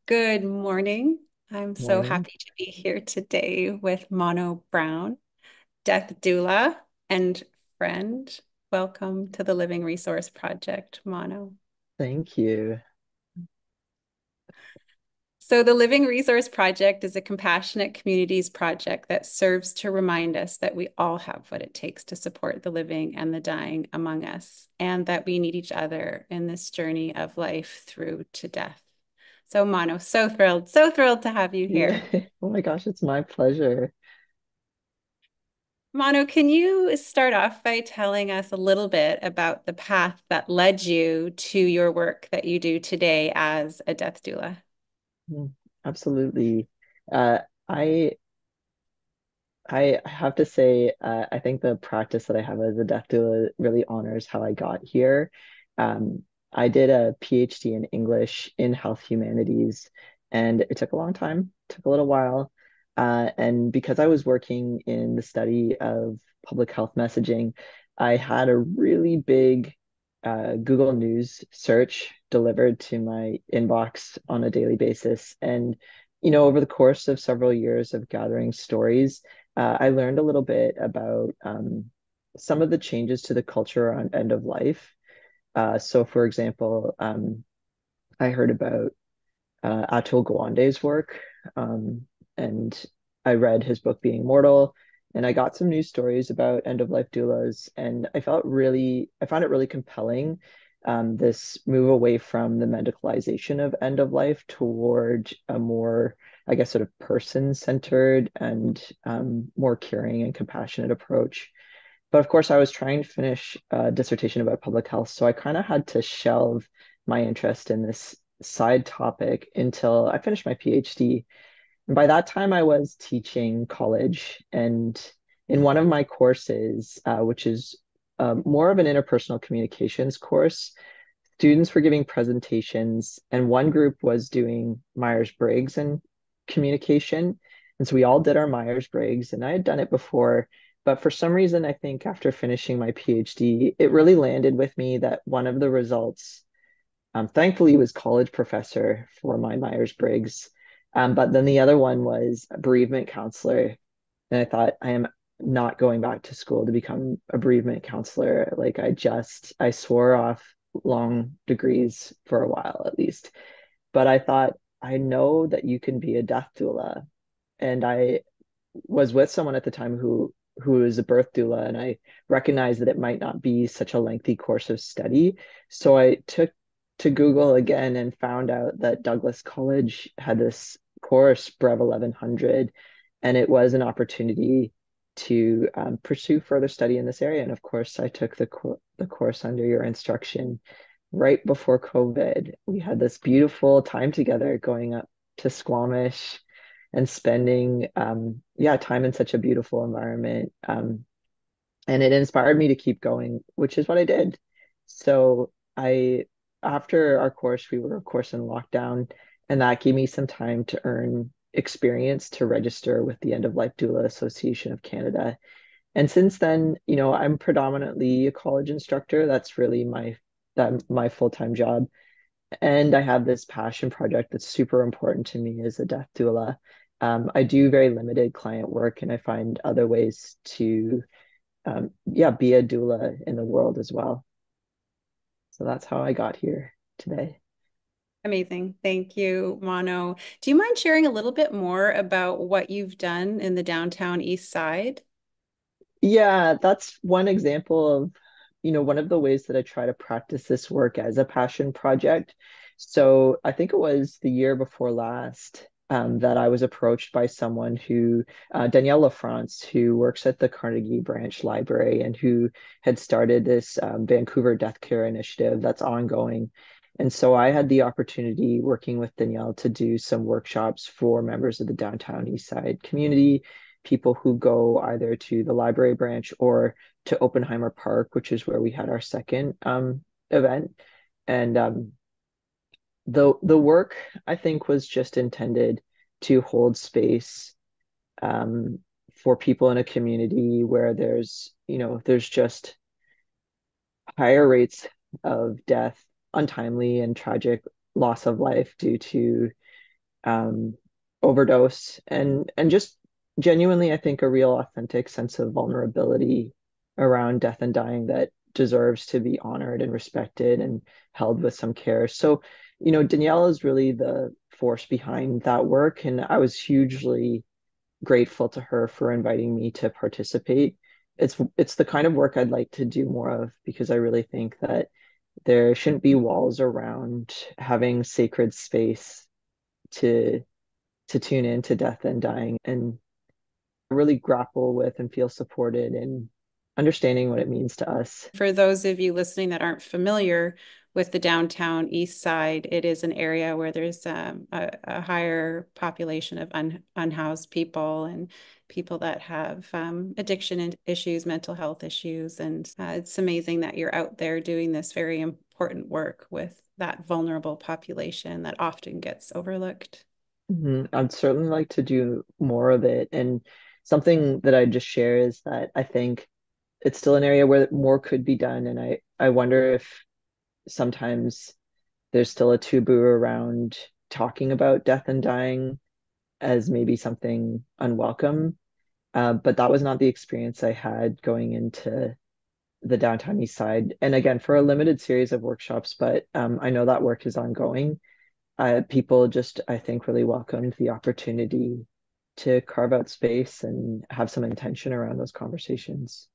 Good morning. I'm so Morning. happy to be here today with Mono Brown, death doula and friend. Welcome to the Living Resource Project, Mono. Thank you. So, the Living Resource Project is a compassionate communities project that serves to remind us that we all have what it takes to support the living and the dying among us, and that we need each other in this journey of life through to death. So, Mono, so thrilled to have you Yeah. here. Oh my gosh, it's my pleasure. Mono, can you start off by telling us a little bit about the path that led you to your work that you do today as a death doula? Mm, Absolutely. Uh, I I have to say, I think the practice that I have as a death doula really honors how I got here. I did a PhD in English in health humanities, and it took a long time, took a little while. And because I was working in the study of public health messaging, I had a really big Google News search delivered to my inbox on a daily basis. And, over the course of several years of gathering stories, I learned a little bit about some of the changes to the culture around end of life. So, for example, I heard about Atul Gawande's work, and I read his book Being Mortal, and I got some news stories about end of life doulas, and I found it really compelling. This move away from the medicalization of end of life toward a more, I guess, sort of person-centered and more caring and compassionate approach. But of course, I was trying to finish a dissertation about public health, so I kind of had to shelve my interest in this side topic until I finished my PhD. And by that time, I was teaching college, and in one of my courses, which is more of an interpersonal communications course, students were giving presentations, and one group was doing Myers-Briggs and communication. And so we all did our Myers-Briggs, and I had done it before. But for some reason, I think after finishing my PhD, it really landed with me that one of the results, thankfully, was college professor for my Myers-Briggs. But then the other one was a bereavement counselor. And I thought, I am not going back to school to become a bereavement counselor. Like I swore off long degrees for a while at least. But I thought, I know that you can be a death doula. And I was with someone at the time who is a birth doula, and I recognized that it might not be such a lengthy course of study. So I took to Google again and found out that Douglas College had this course, Brev 1100, and it was an opportunity to pursue further study in this area. And of course, I took the course under your instruction right before COVID. We had this beautiful time together going up to Squamish and spending time in such a beautiful environment. And it inspired me to keep going, which is what I did. So I after our course, we were of course in lockdown, and that gave me some time to earn experience to register with the End of Life Doula Association of Canada. And since then, I'm predominantly a college instructor. That's really my full-time job. And I have this passion project that's super important to me as a death doula. I do very limited client work, and I find other ways to, be a doula in the world as well. So that's how I got here today. Amazing. Thank you, Mono. Do you mind sharing a little bit more about what you've done in the downtown east side? Yeah, that's one example of, one of the ways that I try to practice this work as a passion project. So I think it was the year before last that I was approached by someone Danielle LaFrance, who works at the Carnegie Branch Library and who had started this Vancouver Death Care Initiative that's ongoing. And so I had the opportunity working with Danielle to do some workshops for members of the downtown East Side community, people who go either to the library branch or to Oppenheimer Park, which is where we had our second event. And the work, I think, was just intended to hold space um, for people in a community where there's just higher rates of death, untimely and tragic loss of life due to um, overdose, and just genuinely, I think, a real authentic sense of vulnerability around death and dying that deserves to be honored and respected and held with some care. So, Danielle is really the force behind that work, and I was hugely grateful to her for inviting me to participate. It's the kind of work I'd like to do more of because I really think that there shouldn't be walls around having sacred space to tune into death and dying and really grapple with and feel supported in understanding what it means to us. For those of you listening that aren't familiar with the downtown east side, it is an area where there's a higher population of unhoused people and people that have addiction issues, mental health issues. And it's amazing that you're out there doing this very important work with that vulnerable population that often gets overlooked. I'd certainly like to do more of it. And something that I just share is that I think it's still an area where more could be done. And I wonder if sometimes there's still a taboo around talking about death and dying as maybe something unwelcome. But that was not the experience I had going into the downtown east side. And again, for a limited series of workshops, but I know that work is ongoing. People just, I think, really welcomed the opportunity to carve out space and have some intention around those conversations.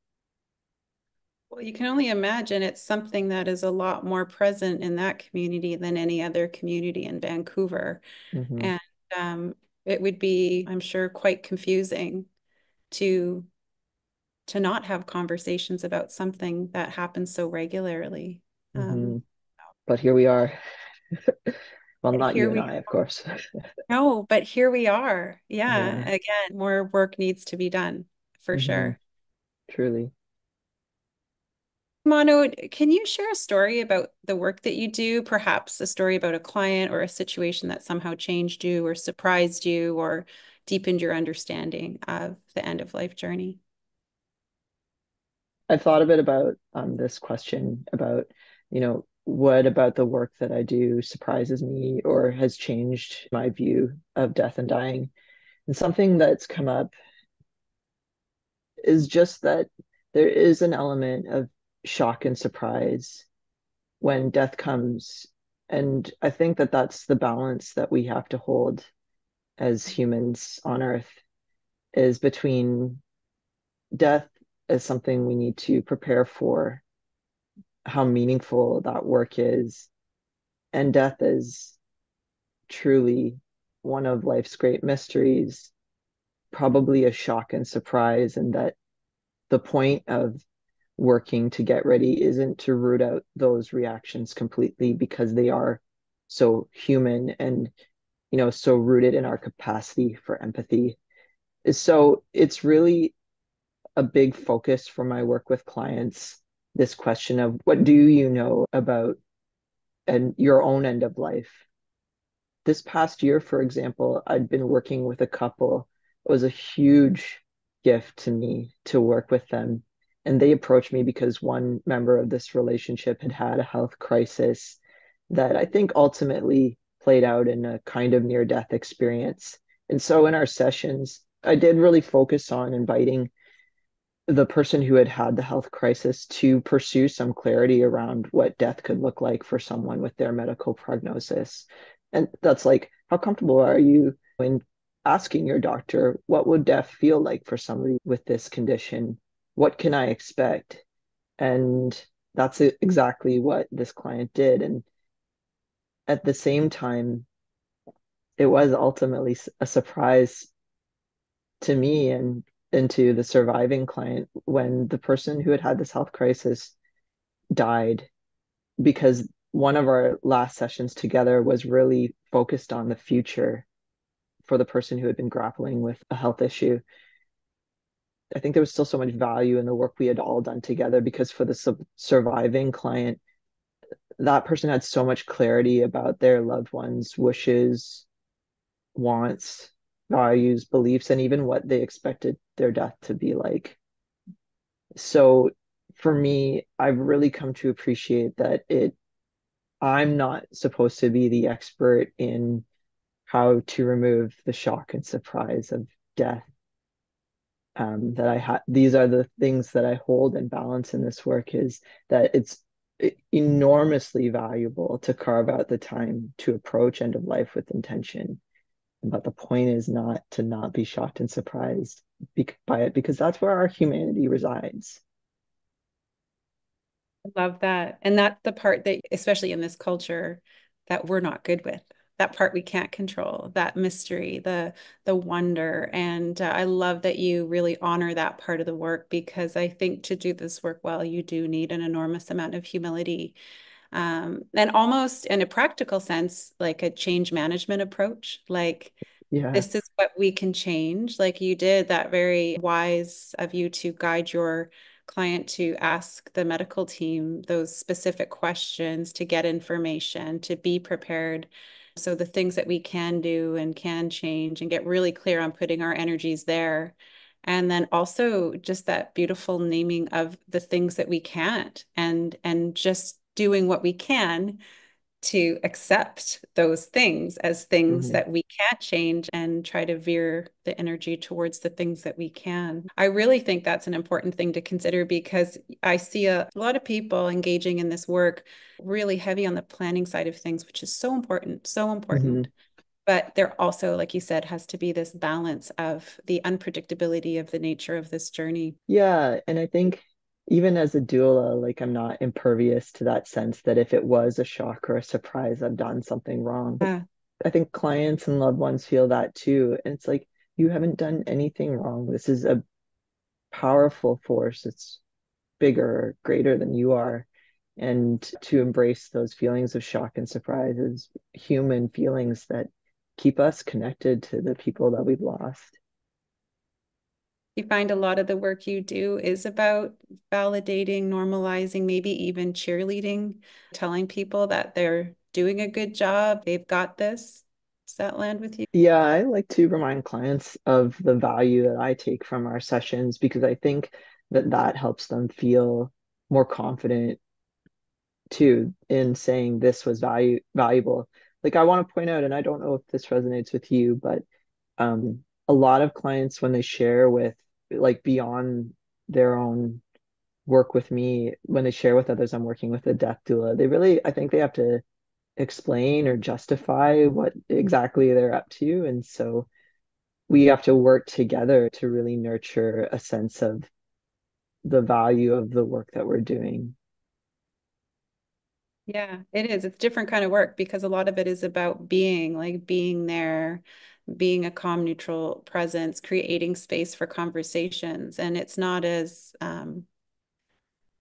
Well, you can only imagine it's something that is a lot more present in that community than any other community in Vancouver. Hmm. And um, it would be, I'm sure, quite confusing to not have conversations about something that happens so regularly. Hmm. Um, But here we are. Well, but not here you and we I, of course. no, but here we are. Yeah, Yeah. again, more work needs to be done for Hmm. sure. Truly. Mono, can you share a story about the work that you do? Perhaps a story about a client or a situation that somehow changed you or surprised you or deepened your understanding of the end of life journey? I've thought a bit about this question about, what about the work that I do surprises me or has changed my view of death and dying. And something that's come up is just that there is an element of shock and surprise when death comes. And I think that that's the balance that we have to hold as humans on Earth is between death as something we need to prepare for, how meaningful that work is, and death is truly one of life's great mysteries, probably a shock and surprise, and that the point of working to get ready isn't to root out those reactions completely because they are so human and so rooted in our capacity for empathy. So it's really a big focus for my work with clients, this question of what do you know about and your own end of life. This past year, for example, I'd been working with a couple. It was a huge gift to me to work with them. And they approached me because one member of this relationship had had a health crisis that I think ultimately played out in a kind of near death experience. And so in our sessions, I did really focus on inviting the person who had had the health crisis to pursue some clarity around what death could look like for someone with their medical prognosis. And that's like, how comfortable are you in asking your doctor, what would death feel like for somebody with this condition? What can I expect? And that's exactly what this client did. And at the same time, it was ultimately a surprise to me and to the surviving client when the person who had had this health crisis died because one of our last sessions together was really focused on the future for the person who had been grappling with a health issue. I think there was still so much value in the work we had all done together because for the surviving client, that person had so much clarity about their loved ones' wishes, wants, values, beliefs, and even what they expected their death to be like. So for me, I've really come to appreciate that I'm not supposed to be the expert in how to remove the shock and surprise of death. That I have, these are the things that I hold and balance in this work, is that it's enormously valuable to carve out the time to approach end of life with intention. But the point is not to not be shocked and surprised by it, because that's where our humanity resides. I love that. And that's the part that, especially in this culture, that we're not good with. That part we can't control, that mystery, the wonder. And I love that you really honor that part of the work, because I think to do this work well, you do need an enormous amount of humility. And almost in a practical sense, like a change management approach. Like, Yeah. this is what we can change. Like you did, that very wise of you to guide your client to ask the medical team those specific questions, to get information, to be prepared. So the things that we can do and can change, and get really clear on putting our energies there. And then also just that beautiful naming of the things that we can't, and just doing what we can to accept those things as things Mhm. that we can't change, and try to veer the energy towards the things that we can. I really think that's an important thing to consider, because I see a lot of people engaging in this work really heavy on the planning side of things, which is so important, so important. Mhm. But there also, like you said, has to be this balance of the unpredictability of the nature of this journey. Yeah, and I think even as a doula, like I'm not impervious to that sense that if it was a shock or a surprise, I've done something wrong. Yeah. I think clients and loved ones feel that too. And it's like, you haven't done anything wrong. This is a powerful force. It's bigger, greater than you are. And to embrace those feelings of shock and surprise is human feelings that keep us connected to the people that we've lost. You find a lot of the work you do is about validating, normalizing, maybe even cheerleading, telling people that they're doing a good job, they've got this. Does that land with you? Yeah, I like to remind clients of the value that I take from our sessions, because I think that that helps them feel more confident too in saying this was valuable. Like I want to point out, and I don't know if this resonates with you, but a lot of clients when they share with, like, beyond their own work with me, when they share with others I'm working with a death doula, they really, I think they have to explain or justify what exactly they're up to. And so we have to work together to really nurture a sense of the value of the work that we're doing. Yeah, it is. It's different kind of work, because a lot of it is about being, like being there, being a calm, neutral presence, creating space for conversations. And it's not as,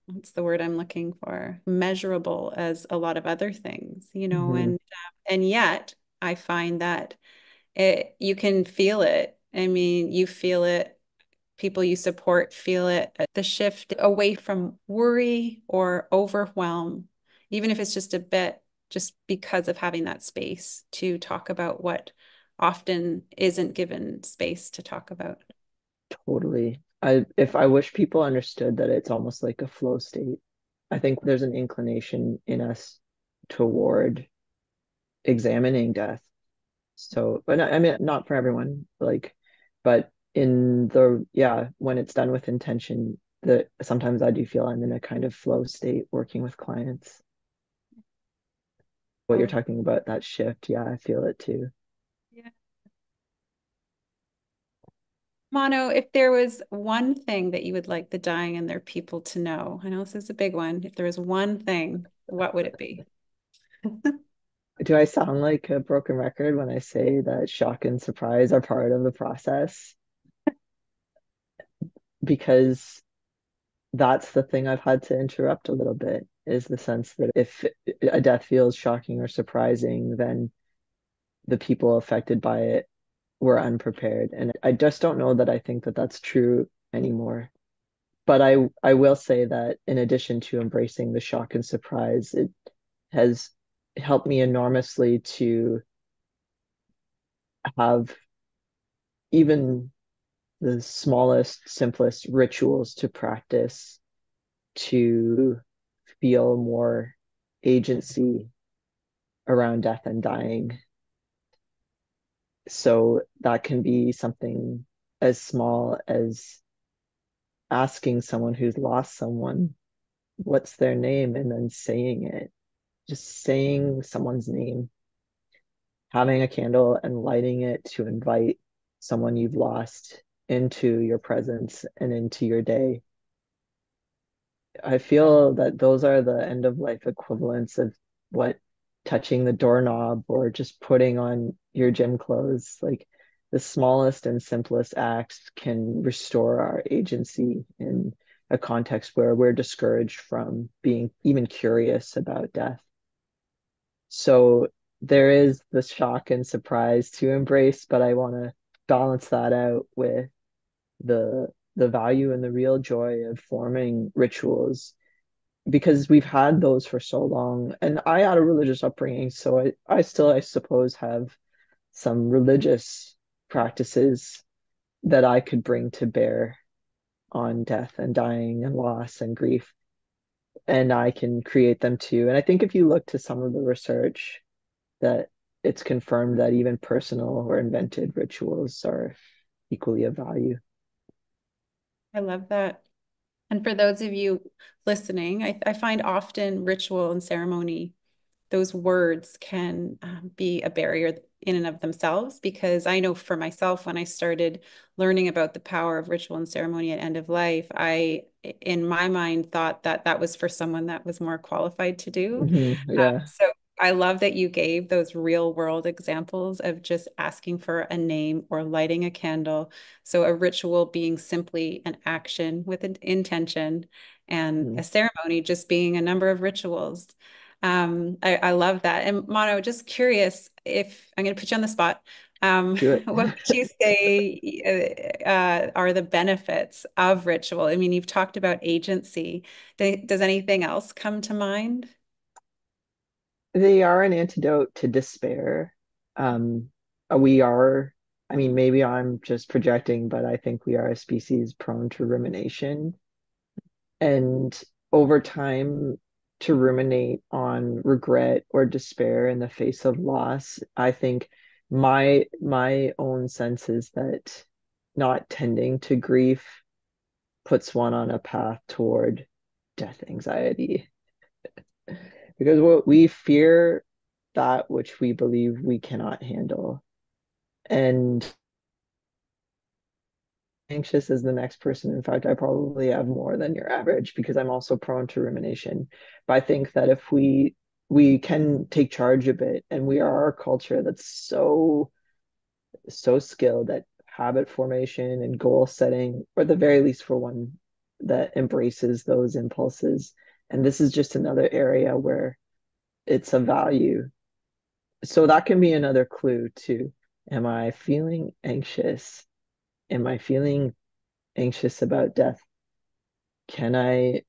what's the word I'm looking for? Measurable as a lot of other things, Mhm. and yet I find that you can feel it. I mean, you feel it, people you support feel it, the shift away from worry or overwhelm, even if it's just a bit, just because of having that space to talk about what often isn't given space to talk about. Totally. I wish people understood that it's almost like a flow state. I think there's an inclination in us toward examining death. So, but I mean, not for everyone, like, but in the, yeah, when it's done with intention, that sometimes I do feel I'm in a kind of flow state working with clients. What you're Oh, talking about, that shift, yeah, I feel it too. yeah. Mono, if there was one thing that you would like the dying and their people to know, I know this is a big one. If there was one thing, what would it be? Do I sound like a broken record when I say that shock and surprise are part of the process? Because that's the thing I've had to interrupt a little bit, is the sense that if a death feels shocking or surprising, then the people affected by it were unprepared. And I just don't know that I think that that's true anymore. But I will say that in addition to embracing the shock and surprise, it has helped me enormously to have even the smallest, simplest rituals to practice to feel more agency around death and dying. So that can be something as small as asking someone who's lost someone what's their name and then saying it, just saying someone's name, having a candle and lighting it to invite someone you've lost into your presence and into your day. I feel that those are the end of life equivalents of what touching the doorknob or just putting on your gym clothes, like the smallest and simplest acts can restore our agency in a context where we're discouraged from being even curious about death. So there is the shock and surprise to embrace, but I want to balance that out with the value and the real joy of forming rituals because we've had those for so long. And I had a religious upbringing, so I still, I suppose, have some religious practices that I could bring to bear on death and dying and loss and grief. And I can create them too. And I think if you look to some of the research, that it's confirmed that even personal or invented rituals are equally of value. I love that. And for those of you listening, I find often ritual and ceremony, those words can be a barrier in and of themselves, because I know for myself, when I started learning about the power of ritual and ceremony at end of life, I, in my mind, thought that that was for someone that was more qualified to do. Yeah. So I love that you gave those real world examples of just asking for a name or lighting a candle. So a ritual being simply an action with an intention, and Mhm. a ceremony just being a number of rituals. I love that. And Mono, just curious, if I'm going to put you on the spot, Do it. what would you say are the benefits of ritual? I mean, you've talked about agency. Does anything else come to mind? They are an antidote to despair. Um, we are, I mean, maybe I'm just projecting, but I think we are a species prone to rumination. And over time, to ruminate on regret or despair in the face of loss, I think my own sense is that not tending to grief puts one on a path toward death anxiety because what we fear that which we believe we cannot handle. And anxious as the next person. In fact, I probably have more than your average because I'm also prone to rumination. But I think that if we can take charge a bit, and we are a culture that's so skilled at habit formation and goal setting, or at the very least for one that embraces those impulses. And this is just another area where it's a value. So that can be another clue too. Am I feeling anxious? Am I feeling anxious about death? Can I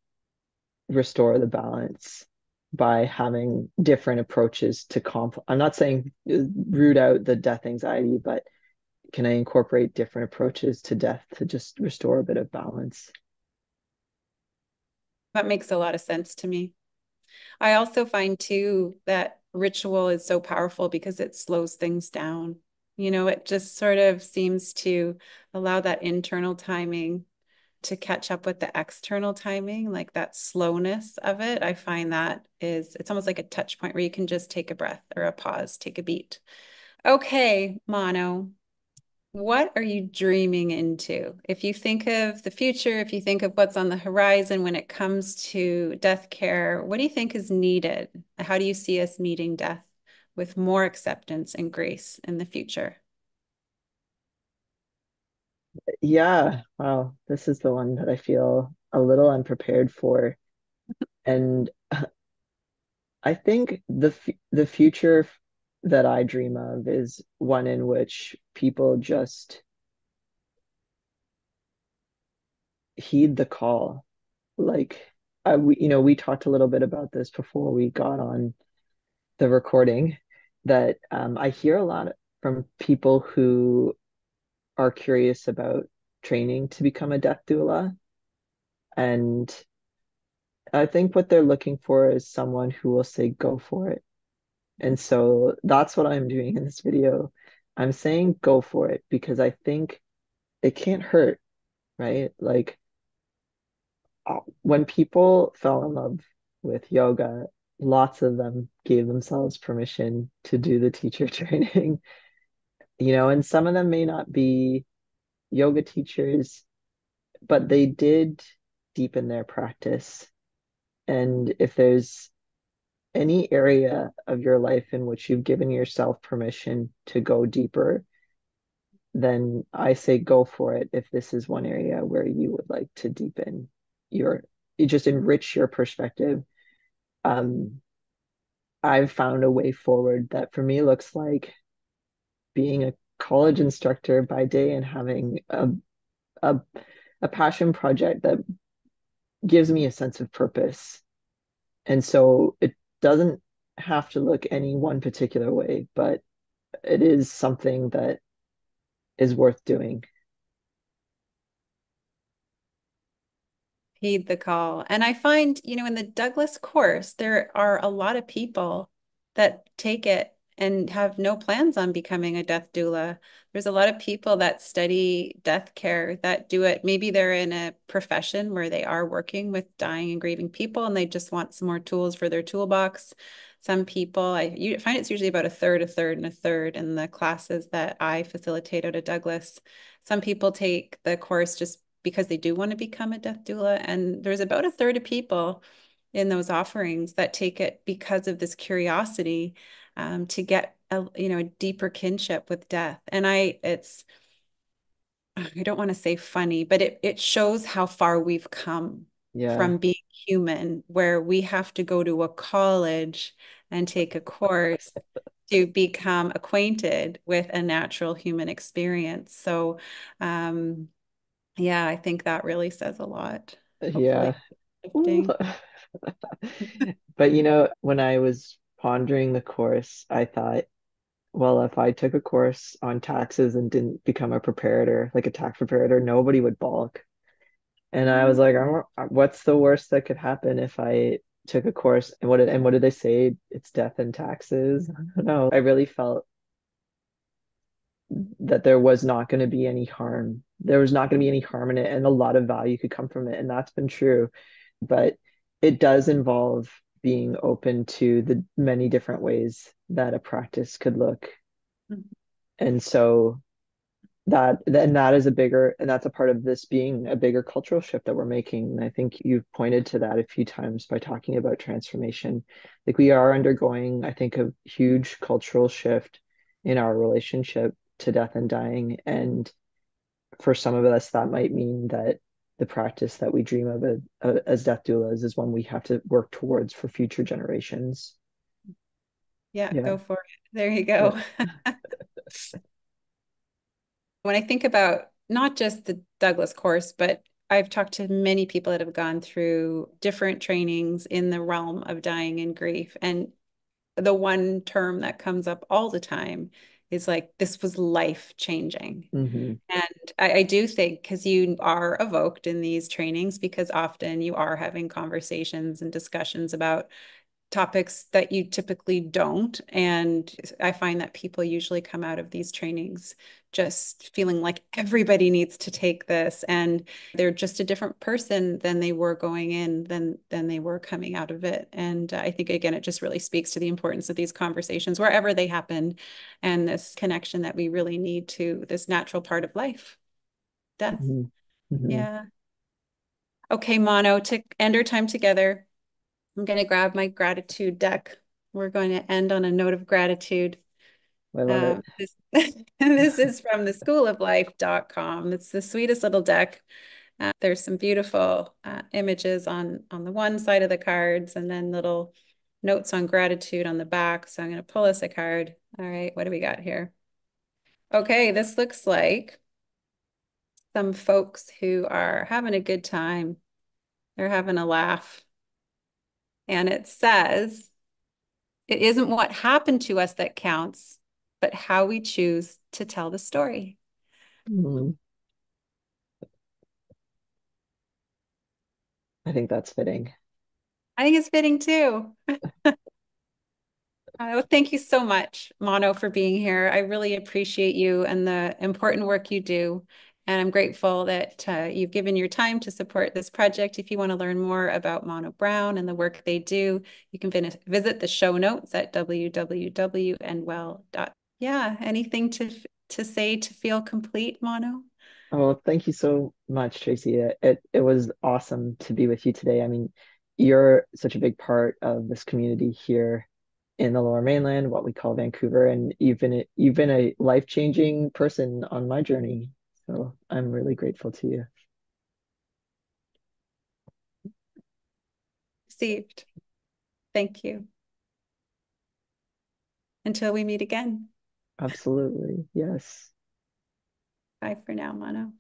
restore the balance by having different approaches to conflict? I'm not saying root out the death anxiety, but can I incorporate different approaches to death to just restore a bit of balance? That makes a lot of sense to me. I also find too that ritual is so powerful because it slows things down. You know, it just sort of seems to allow that internal timing to catch up with the external timing, like that slowness of it. I find that is, it's almost like a touch point where you can just take a breath or a pause, take a beat. Okay, Mono, what are you dreaming into? If you think of the future, if you think of what's on the horizon when it comes to death care, what do you think is needed? How do you see us meeting death with more acceptance and grace in the future? Yeah, wow, this is the one that I feel a little unprepared for. And I think the future that I dream of is one in which people just heed the call. Like we talked a little bit about this before we got on the recording, that I hear a lot from people who are curious about training to become a death doula. And I think what they're looking for is someone who will say, go for it. And so that's what I'm doing in this video. I'm saying go for it because I think it can't hurt, right? Like when people fell in love with yoga, lots of them gave themselves permission to do the teacher training, and some of them may not be yoga teachers, but they did deepen their practice. And if there's any area of your life in which you've given yourself permission to go deeper, then I say go for it if this is one area where you would like to deepen your, you just enrich your perspective. Um, I've found a way forward that for me looks like being a college instructor by day and having a, a passion project that gives me a sense of purpose. And so it doesn't have to look any one particular way, but it is something that is worth doing. Heed the call. And I find, in the Douglas course, there are a lot of people that take it and have no plans on becoming a death doula. There's a lot of people that study death care that do it. Maybe they're in a profession where they are working with dying and grieving people and they just want some more tools for their toolbox. Some people, you find it's usually about a third, a third, and a third in the classes that I facilitate out of Douglas. Some people take the course just because they do want to become a death doula. And there's about a third of people in those offerings that take it because of this curiosity to get a deeper kinship with death. And I don't want to say funny, but it shows how far we've come Yeah. from being human, where we have to go to a college and take a course to become acquainted with a natural human experience. So, yeah, I think that really says a lot. Hopefully, Yeah. Ooh. lifting. But when I was pondering the course, I thought, well, if I took a course on taxes and didn't become a preparator, like a tax preparator, nobody would balk. And I was like, what's the worst that could happen if I took a course? And what did they say? It's death and taxes. I don't know. I really felt that there was not going to be any harm. There was not going to be any harm in it, and a lot of value could come from it, and that's been true. But it does involve being open to the many different ways that a practice could look. And so that is a bigger, and that's a part of this being a bigger cultural shift that we're making. And I think you've pointed to that a few times by talking about transformation. Like we are undergoing, I think, a huge cultural shift in our relationship to death and dying. And for some of us, that might mean that the practice that we dream of as death doulas is one we have to work towards for future generations. Yeah, Yeah, go for it. There you yeah. go. When I think about not just the Douglas course, but I've talked to many people that have gone through different trainings in the realm of dying and grief. And the one term that comes up all the time is like, this was life changing. Hmm. And I do think because you are evoked in these trainings, because often you are having conversations and discussions about topics that you typically don't. And I find that people usually come out of these trainings just feeling like everybody needs to take this and they're just a different person than they were going in than they were coming out of it. And I think again, it just really speaks to the importance of these conversations wherever they happen and this connection that we really need to this natural part of life, death. Hmm. Hmm. Yeah. Okay, Mono, to end our time together. I'm going to grab my gratitude deck. We're going to end on a note of gratitude. I love it. This, this is from the schooloflife.com. It's the sweetest little deck. There's some beautiful images on the one side of the cards and then little notes on gratitude on the back. So I'm going to pull us a card. All right, what do we got here? Okay, this looks like some folks who are having a good time. They're having a laugh. And it says, it isn't what happened to us that counts, but how we choose to tell the story. Mhm. I think that's fitting. I think it's fitting too. Well, thank you so much, Mono, for being here. I really appreciate you and the important work you do. And I'm grateful that you've given your time to support this project. If you want to learn more about Mono Brown and the work they do, you can visit the show notes at www.nwell.com. Yeah, anything to say to feel complete, Mono? Oh, thank you so much, Tracy. It was awesome to be with you today. I mean, you're such a big part of this community here in the Lower Mainland, what we call Vancouver, and you've been a life-changing person on my journey. So I'm really grateful to you. Received. Thank you. Until we meet again. Absolutely. Yes. Bye for now, Mono.